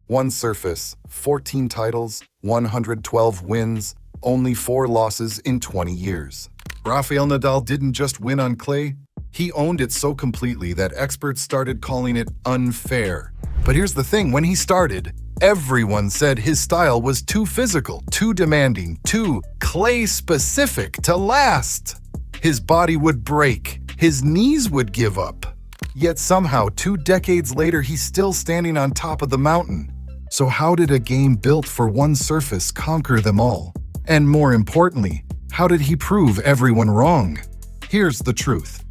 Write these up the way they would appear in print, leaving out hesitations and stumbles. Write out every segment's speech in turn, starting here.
One surface, 14 titles, 112 wins, only 4 losses in 20 years. Rafael Nadal didn't just win on clay, he owned it so completely that experts started calling it unfair. But here's the thing, when he started, everyone said his style was too physical, too demanding, too clay-specific to last. His body would break, his knees would give up. Yet somehow, 2 decades later, he's still standing on top of the mountain. So how did a game built for one surface conquer them all? And more importantly, how did he prove everyone wrong? Here's the truth.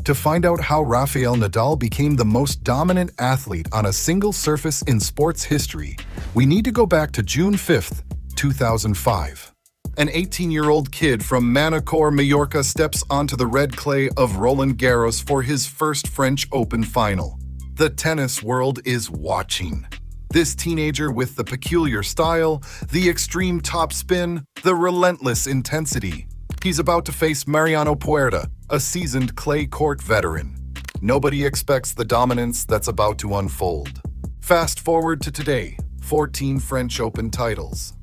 To find out how Rafael Nadal became the most dominant athlete on a single surface in sports history, we need to go back to June 5th, 2005. An 18-year-old kid from Manacor, Mallorca steps onto the red clay of Roland Garros for his first French Open final. The tennis world is watching. This teenager with the peculiar style, the extreme topspin, the relentless intensity. He's about to face Mariano Puerta, a seasoned clay court veteran. Nobody expects the dominance that's about to unfold. Fast forward to today, 14 French Open titles.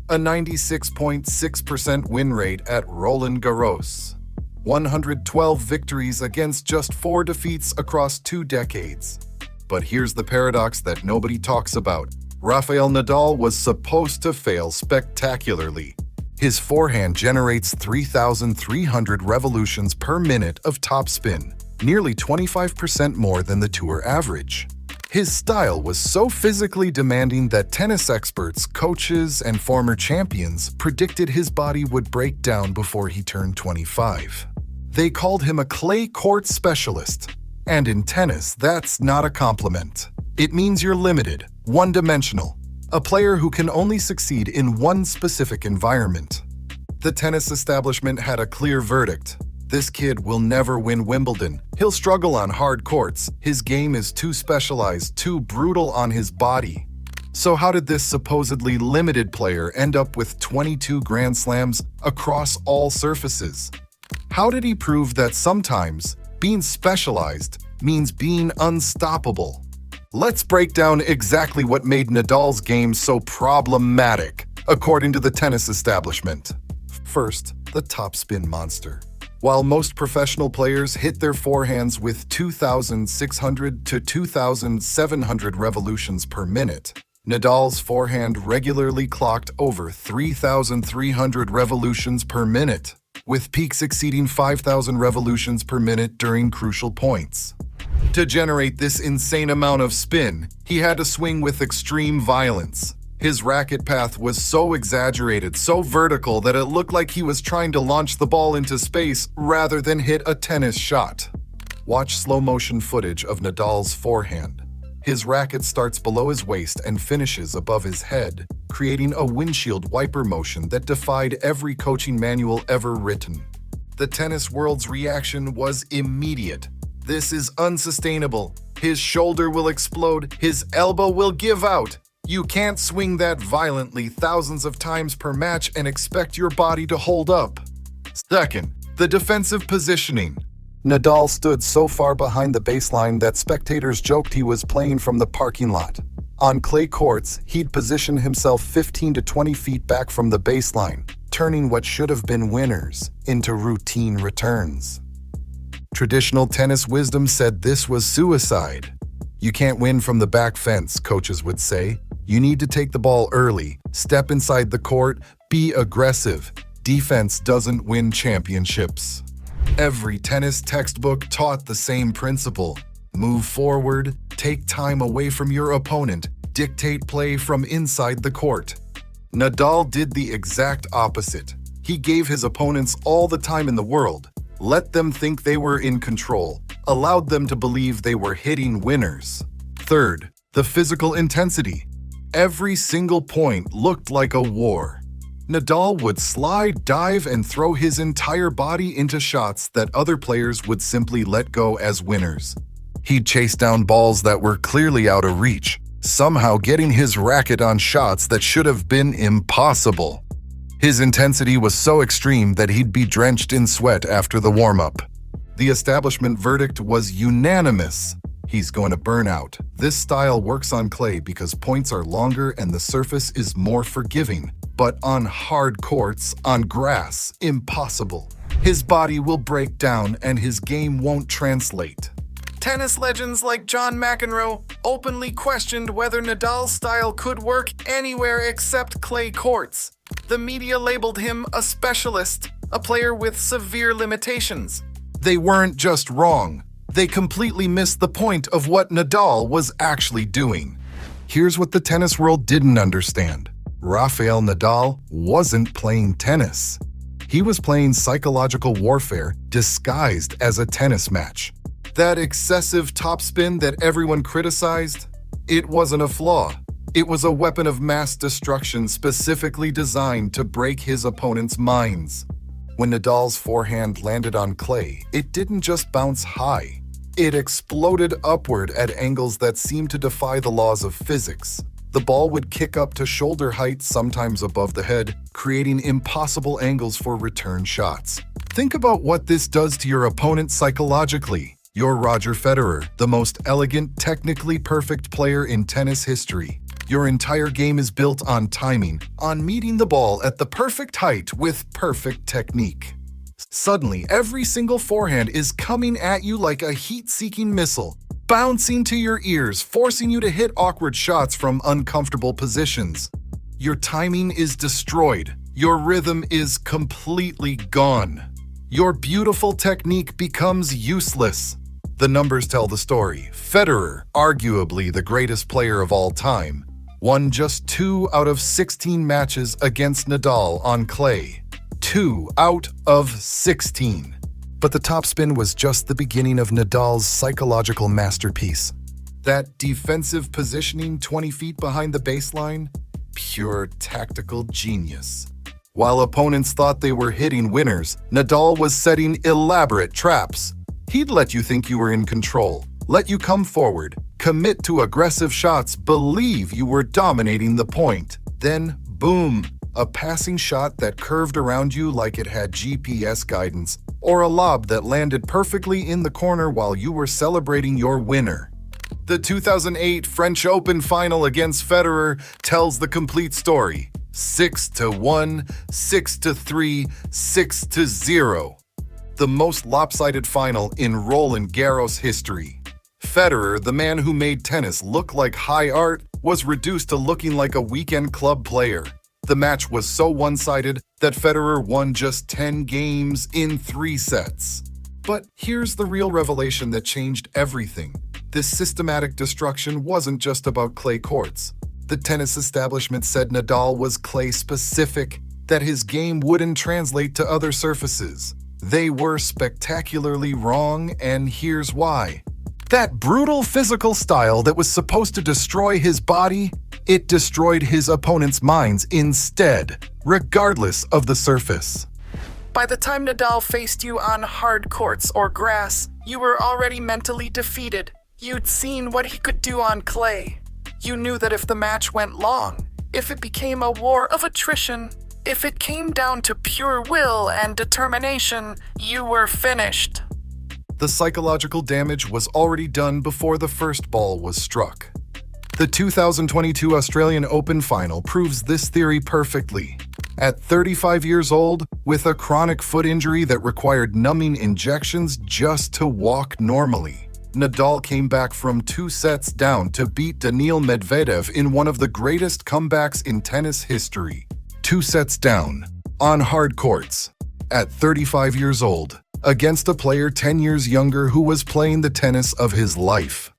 A 96.6% win rate at Roland Garros. 112 victories against just 4 defeats across 2 decades. But here's the paradox that nobody talks about. Rafael Nadal was supposed to fail spectacularly. His forehand generates 3,300 revolutions per minute of topspin, nearly 25% more than the tour average. His style was so physically demanding that tennis experts, coaches, and former champions predicted his body would break down before he turned 25. They called him a clay court specialist. And in tennis, that's not a compliment. It means you're limited, one-dimensional, a player who can only succeed in one specific environment. The tennis establishment had a clear verdict. This kid will never win Wimbledon. He'll struggle on hard courts. His game is too specialized, too brutal on his body. So how did this supposedly limited player end up with 22 Grand Slams across all surfaces? How did he prove that sometimes being specialized means being unstoppable? Let's break down exactly what made Nadal's game so problematic, according to the tennis establishment. First, the topspin monster. While most professional players hit their forehands with 2,600 to 2,700 revolutions per minute, Nadal's forehand regularly clocked over 3,300 revolutions per minute, with peaks exceeding 5,000 revolutions per minute during crucial points. To generate this insane amount of spin, he had to swing with extreme violence. His racket path was so exaggerated, so vertical that it looked like he was trying to launch the ball into space rather than hit a tennis shot. Watch slow-motion footage of Nadal's forehand. His racket starts below his waist and finishes above his head, creating a windshield wiper motion that defied every coaching manual ever written. The tennis world's reaction was immediate. This is unsustainable. His shoulder will explode. His elbow will give out. You can't swing that violently thousands of times per match and expect your body to hold up. Second, the defensive positioning. Nadal stood so far behind the baseline that spectators joked he was playing from the parking lot. On clay courts, he'd position himself 15 to 20 feet back from the baseline, turning what should have been winners into routine returns. Traditional tennis wisdom said this was suicide. You can't win from the back fence, coaches would say. You need to take the ball early, step inside the court, be aggressive. Defense doesn't win championships. Every tennis textbook taught the same principle. Move forward, take time away from your opponent, dictate play from inside the court. Nadal did the exact opposite. He gave his opponents all the time in the world, let them think they were in control, allowed them to believe they were hitting winners. Third, the physical intensity. Every single point looked like a war. Nadal would slide, dive, and throw his entire body into shots that other players would simply let go as winners. He'd chase down balls that were clearly out of reach, somehow getting his racket on shots that should have been impossible. His intensity was so extreme that he'd be drenched in sweat after the warm-up. The establishment verdict was unanimous. he's going to burn out. This style works on clay because points are longer and the surface is more forgiving. But on hard courts, on grass, impossible. His body will break down and his game won't translate. Tennis legends like John McEnroe openly questioned whether Nadal's style could work anywhere except clay courts. The media labeled him a specialist, a player with severe limitations. They weren't just wrong. They completely missed the point of what Nadal was actually doing. Here's what the tennis world didn't understand. Rafael Nadal wasn't playing tennis. He was playing psychological warfare disguised as a tennis match. That excessive topspin that everyone criticized, it wasn't a flaw. It was a weapon of mass destruction specifically designed to break his opponent's minds. When Nadal's forehand landed on clay, it didn't just bounce high. It exploded upward at angles that seemed to defy the laws of physics. The ball would kick up to shoulder height, sometimes above the head, creating impossible angles for return shots. Think about what this does to your opponent psychologically. You're Roger Federer, the most elegant, technically perfect player in tennis history. Your entire game is built on timing, on meeting the ball at the perfect height with perfect technique. Suddenly, every single forehand is coming at you like a heat-seeking missile, bouncing to your ears, forcing you to hit awkward shots from uncomfortable positions. Your timing is destroyed. Your rhythm is completely gone. Your beautiful technique becomes useless. The numbers tell the story. Federer, arguably the greatest player of all time, won just 2 out of 16 matches against Nadal on clay. 2 out of 16. But the topspin was just the beginning of Nadal's psychological masterpiece. That defensive positioning 20 feet behind the baseline, pure tactical genius. While opponents thought they were hitting winners, Nadal was setting elaborate traps. He'd let you think you were in control, let you come forward, commit to aggressive shots, believe you were dominating the point. Then, boom, a passing shot that curved around you like it had GPS guidance, or a lob that landed perfectly in the corner while you were celebrating your winner. The 2008 French Open final against Federer tells the complete story. 6-1, 6-3, 6-0. The most lopsided final in Roland Garros history. Federer, the man who made tennis look like high art, was reduced to looking like a weekend club player. The match was so one-sided that Federer won just 10 games in 3 sets. But here's the real revelation that changed everything. This systematic destruction wasn't just about clay courts. The tennis establishment said Nadal was clay-specific, that his game wouldn't translate to other surfaces. They were spectacularly wrong, and here's why. That brutal physical style that was supposed to destroy his body, it destroyed his opponent's minds instead, regardless of the surface. By the time Nadal faced you on hard courts or grass, you were already mentally defeated. You'd seen what he could do on clay. You knew that if the match went long, if it became a war of attrition, if it came down to pure will and determination, you were finished. The psychological damage was already done before the first ball was struck. The 2022 Australian Open final proves this theory perfectly. At 35 years old, with a chronic foot injury that required numbing injections just to walk normally, Nadal came back from 2 sets down to beat Daniil Medvedev in one of the greatest comebacks in tennis history. 2 sets down, on hard courts, at 35 years old, against a player 10 years younger who was playing the tennis of his life.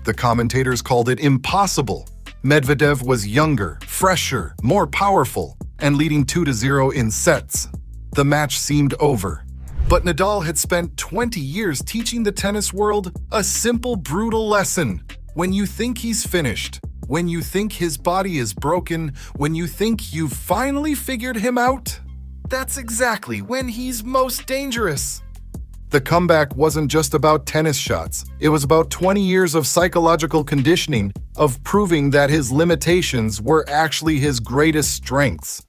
The commentators called it impossible. Medvedev was younger, fresher, more powerful, and leading 2-0 in sets. The match seemed over. But Nadal had spent 20 years teaching the tennis world a simple, brutal lesson. When you think he's finished, when you think his body is broken, when you think you've finally figured him out, that's exactly when he's most dangerous. The comeback wasn't just about tennis shots. It was about 20 years of psychological conditioning, of proving that his limitations were actually his greatest strengths.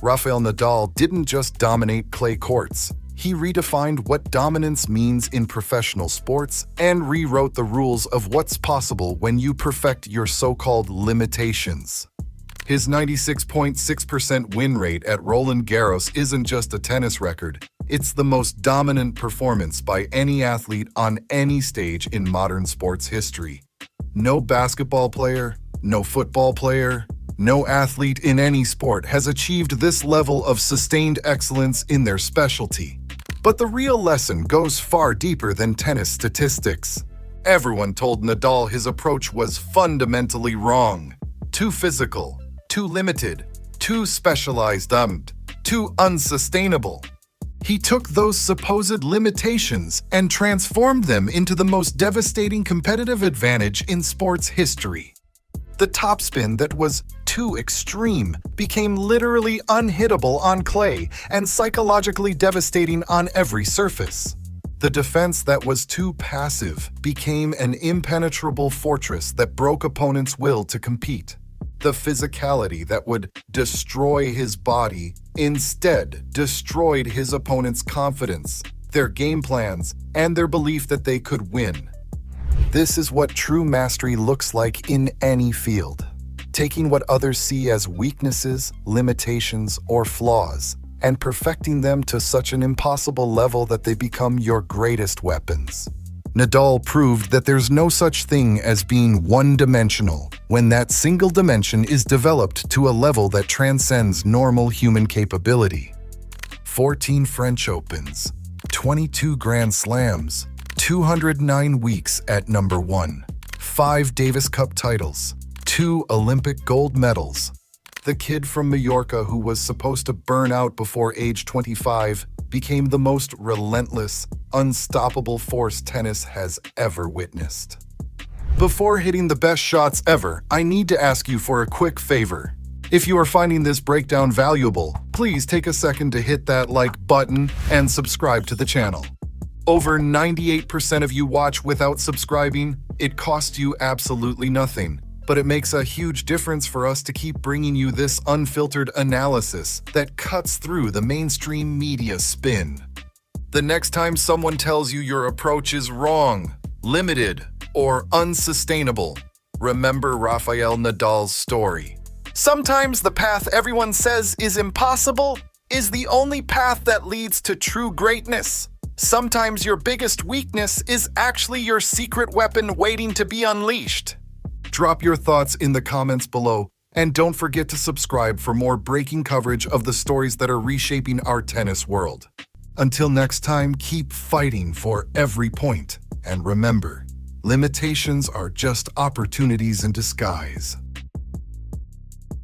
Rafael Nadal didn't just dominate clay courts. He redefined what dominance means in professional sports and rewrote the rules of what's possible when you perfect your so-called limitations. His 96.6% win rate at Roland Garros isn't just a tennis record, it's the most dominant performance by any athlete on any stage in modern sports history. No basketball player, no football player, no athlete in any sport has achieved this level of sustained excellence in their specialty. But the real lesson goes far deeper than tennis statistics. Everyone told Nadal his approach was fundamentally wrong. Too physical, too limited, too specialized, too unsustainable. He took those supposed limitations and transformed them into the most devastating competitive advantage in sports history. The topspin that was too extreme became literally unhittable on clay and psychologically devastating on every surface. The defense that was too passive became an impenetrable fortress that broke opponents' will to compete. The physicality that would destroy his body instead destroyed his opponent's confidence, their game plans, and their belief that they could win. This is what true mastery looks like in any field. Taking what others see as weaknesses, limitations, or flaws, and perfecting them to such an impossible level that they become your greatest weapons. Nadal proved that there's no such thing as being one-dimensional when that single dimension is developed to a level that transcends normal human capability. 14 French Opens, 22 Grand Slams, 209 weeks at number 1, 5 Davis Cup titles, 2 Olympic gold medals. The kid from Mallorca who was supposed to burn out before age 25 became the most relentless, unstoppable force tennis has ever witnessed. Before hitting the best shots ever, I need to ask you for a quick favor. If you are finding this breakdown valuable, please take a second to hit that like button and subscribe to the channel. Over 98% of you watch without subscribing. It costs you absolutely nothing, but it makes a huge difference for us to keep bringing you this unfiltered analysis that cuts through the mainstream media spin. The next time someone tells you your approach is wrong, limited, or unsustainable, remember Rafael Nadal's story. Sometimes the path everyone says is impossible is the only path that leads to true greatness. Sometimes your biggest weakness is actually your secret weapon waiting to be unleashed. Drop your thoughts in the comments below, and don't forget to subscribe for more breaking coverage of the stories that are reshaping our tennis world. Until next time, keep fighting for every point, and remember, limitations are just opportunities in disguise.